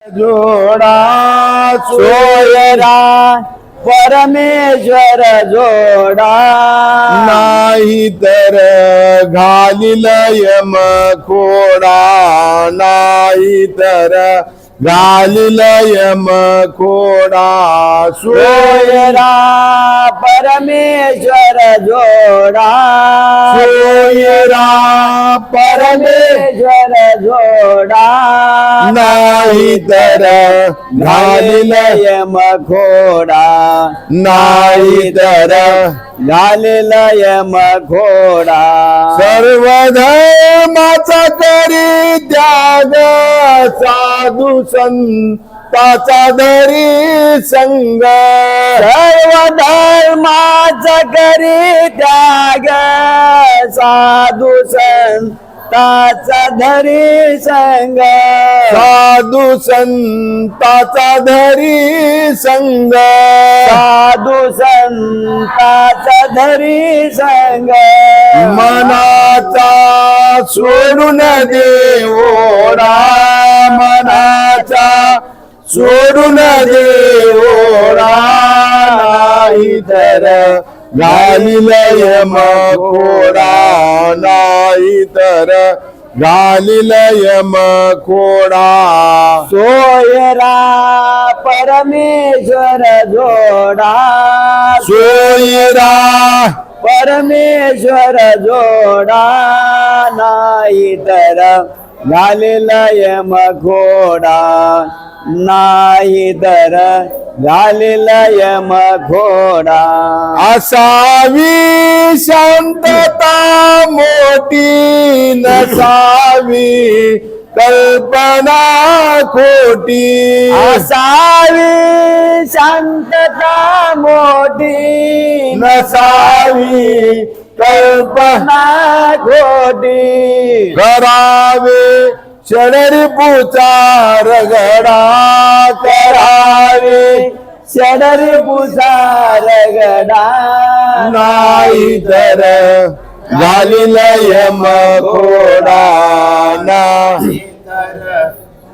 जोडा सोयरा परमेश्वर जोडा नाही तर घालील यम खोडा नाही तर घालील यम खोडा सोयरा परमेश्वर जोडा सोयरा परमेश्वर जोडा नाही तर घालील यम खोडा नाही तर घालील यम खोडा सर्व धर्माचा करी त्याग साधू संताचा धरी संग सर्व धर्माचा करी त्याग साधू संताचा धरी संग साधू संताचा धरी संग साधू संताचा धरी संग मनाचा सोडून देवोडा मनाचा सोडून देवोडा नाही तर घालील यम खोडा नाही तर घालील यम खोडा सोयरा परमेश्वर जोडा सोयरा परमेश्वर जोडा नाही तर घालील यम खोडा नाही तर घालील यम खोडा असावी शांतता मोठी नसावी कल्पना खोटी असावी शांतता मोठी नसावी कल्पना खोटी करावे षडरिपुचा रगडा करावे षडरिपुचा रगडा नाही तर घालील यम खोडा नाही तर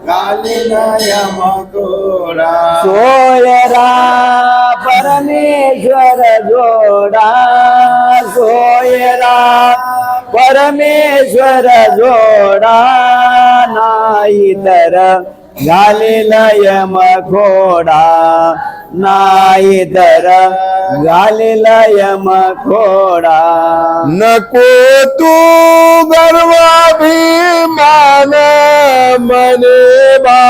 घालील यम खोडा सोयरा परमेश्वर जोडा सोयरा परमेश्वर जोडा नाही तर घालील यम खोडा नाही तर घालील यम खोडा नको तू गर्वाभिमान मने बा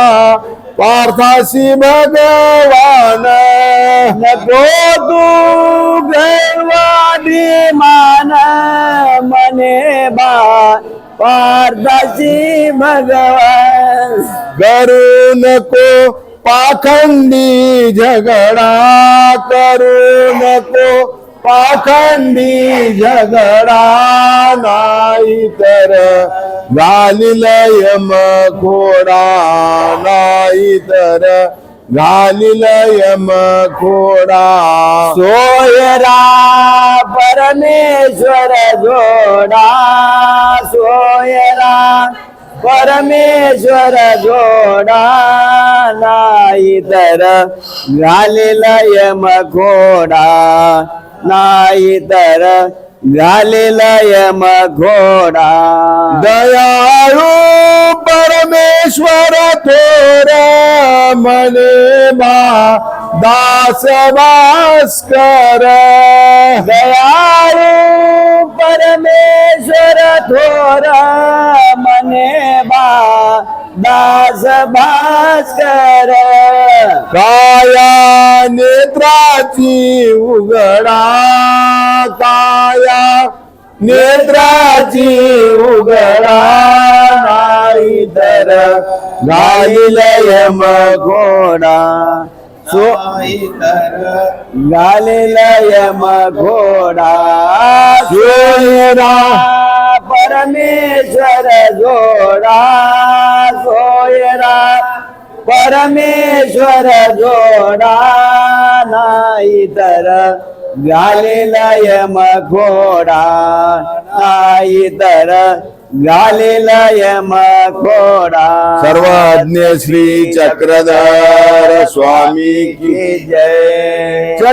पार्थासी भगवान नको तू गर्वाभिमान मने बा पार्थासी भगवान करू नको पाखंडी झगडा करू नको पाखंडी झगडा नाही तर घालील यम खोडा नाही तर घालील यम खोडा सोयरा परमेश्वर जोडा सोयरा परमेश्वर जोडा नाही तर घालील यम खोडा नाही तर घालील यम खोडा दयाळू परमेश्वर थोर मने बा दास भास्कर दयाळू परमेश्वर थोर मने बा दास भास्कर काया नेत्राची उघडा काया नेत्राची उघडा नाही तर घालील यम खोडा घालील यम खोडा सोयरा परमेश्वर जोडा सोयरा परमेश्वर जोडा नाही तर घालील यम खोडा नाही तर घालील यम घोडा सर्वज्ञ श्री चक्रधर स्वामी की की जय